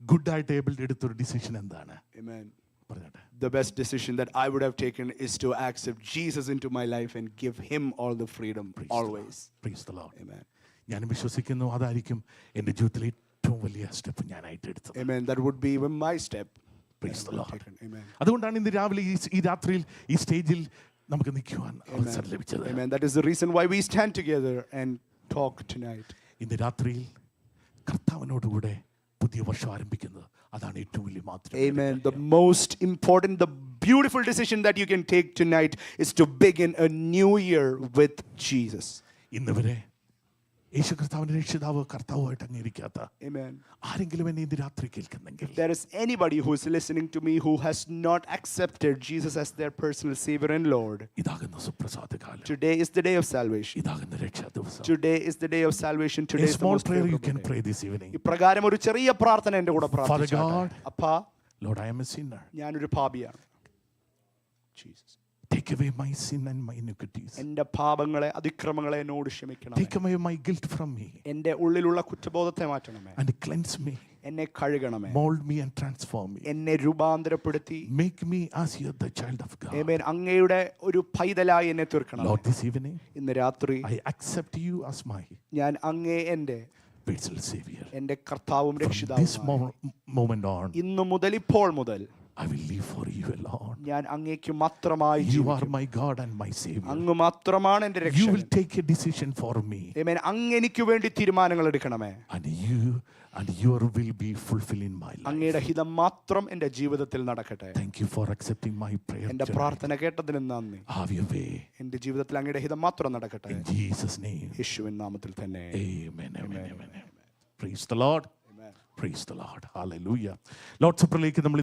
S1: ഗുഡായിട്ട് ഏബിൾ എടുത്തൊരു ഡിസിഷൻ എന്താണ്?
S2: ആമേൻ.
S1: പറഞ്ഞോട്ടെ.
S2: The best decision that I would have taken is to accept Jesus into my life and give him all the freedom always.
S1: Praise the Lord.
S2: Amen.
S1: ഞാൻ വിശ്വസിക്കുന്നു അതായിരിക്കും എൻ്റെ ജീവിതത്തിലെ ഏറ്റവും വലിയ സ്റ്റെപ്പ് ഞാനായിട്ട് എടുത്തത്.
S2: Amen. That would be even my step.
S1: Praise the Lord.
S2: Amen.
S1: അതുകൊണ്ടാണ് ഇന്ന് രാവിലെ ഈ രാത്രിയിൽ ഈ സ്റ്റേജിൽ നമുക്ക് നിൽക്കുവാൻ അവസരം ലഭിച്ചത്.
S2: Amen. That is the reason why we stand together and talk tonight.
S1: ഇന്ന് രാത്രിയിൽ കർത്താവിനോടുകൂടെ പുതിയ വർഷം ആരംഭിക്കുന്നത് അതാണ് ഏറ്റവും വലിയ മാതൃക.
S2: Amen. The most important, the beautiful decision that you can take tonight is to begin a new year with Jesus.
S1: ഇന്ന് വരെ യേശു കർത്താവിന്റെ രക്ഷിതാവ് കർത്താവുമായിട്ട് അംഗീകരിക്കാത്ത
S2: Amen.
S1: ആരെങ്കിലും എന്നെ ഇന്ന് രാത്രി കേൾക്കുന്നെങ്കിൽ,
S2: If there is anybody who is listening to me who has not accepted Jesus as their personal Savior and Lord,
S1: ഇതാകുന്ന സുപ്രസാദ കാലം,
S2: today is the day of salvation.
S1: ഇതാകുന്ന രക്ഷാ ദിവസം.
S2: Today is the day of salvation.
S1: A
S2: Today is the
S1: small
S2: most
S1: prayer you
S2: favorable
S1: can
S2: day.
S1: pray this evening.
S2: ഇപ്രകാരം ഒരു ചെറിയ പ്രാർത്ഥന എൻ്റെ കൂടെ
S1: God,
S2: പ്രാർത്ഥിച്ചാട്ടെ. അപ്പാ,
S1: Lord, I am a sinner.
S2: ഞാനൊരു പാപിയാണ്. Jesus.
S1: Take away my sin and my iniquities.
S2: എൻ്റെ പാപങ്ങളെ അതിക്രമങ്ങളെ എന്നോട് ക്ഷമിക്കണം.
S1: Take away my guilt from me
S2: എൻ്റെ ഉള്ളിലുള്ള കുറ്റബോധത്തെ മാറ്റണമേ.
S1: and cleanse me.
S2: എന്നെ കഴുകണമേ.
S1: Mold me and transform me.
S2: എന്നെ രൂപാന്തരപ്പെടുത്തി
S1: Make me as you the child of God.
S2: ആമേൻ അങ്ങയുടെ ഒരു പൈതലായി എന്നെ തീർക്കണം.
S1: Lord, this evening
S2: ഇന്ന് രാത്രി
S1: I accept you as my
S2: ഞാൻ അങ്ങേ എൻ്റെ
S1: personal Savior.
S2: എൻ്റെ കർത്താവും
S1: From this
S2: രക്ഷിതാവും
S1: moment on,
S2: ഇന്നു മുതൽ ഇപ്പോൾ മുതൽ
S1: I will live for you alone.
S2: ഞാൻ അങ്ങേക്ക് മാത്രമായി
S1: You are
S2: ജീവിക്കും.
S1: my God and my Savior.
S2: അങ്ങ് മാത്രമാണ് എൻ്റെ
S1: You
S2: രക്ഷകൻ.
S1: will take a decision for me,
S2: ആമേൻ അങ്ങ് എനിക്ക് വേണ്ടി തീരുമാനങ്ങൾ എടുക്കണമേ.
S1: and your will be fulfilled in my life.
S2: അങ്ങയുടെ ഹിതം മാത്രം എൻ്റെ ജീവിതത്തിൽ നടക്കട്ടെ.
S1: Thank you for accepting my prayer.
S2: എൻ്റെ
S1: tonight.
S2: പ്രാർത്ഥന കേട്ടതിന് നന്ദി.
S1: Have your way.
S2: എൻ്റെ ജീവിതത്തിൽ അങ്ങയുടെ ഹിതം മാത്രം നടക്കട്ടെ.
S1: In Jesus' name.
S2: യേശുവിൻ നാമത്തിൽ തന്നെ.
S1: Amen. Amen. Amen. Praise the Lord.
S2: Amen.
S1: Praise the Lord. Hallelujah. Lord's Supperലേക്ക് നമ്മൾ